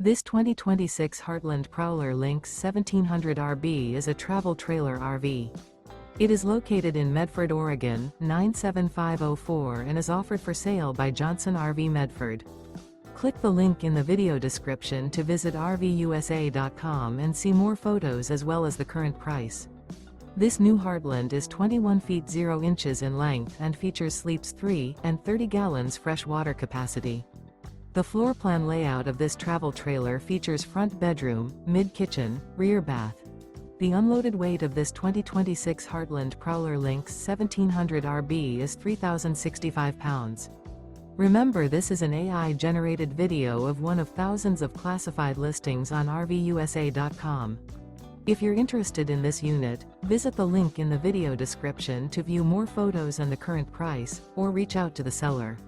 This 2026 Heartland Prowler Lynx 1700 RB is a travel trailer RV. It is located in Medford, Oregon, 97504 and is offered for sale by Johnson RV Medford. Click the link in the video description to visit RVUSA.com and see more photos as well as the current price. This new Heartland is 21 feet 0 inches in length and features sleeps 3 and 30 gallons fresh water capacity. The floor plan layout of this travel trailer features front bedroom, mid-kitchen, rear bath. The unloaded weight of this 2026 Heartland Prowler Lynx 1700 RB is 3,065 pounds. Remember, this is an AI-generated video of one of thousands of classified listings on RVUSA.com. If you're interested in this unit, visit the link in the video description to view more photos and the current price, or reach out to the seller.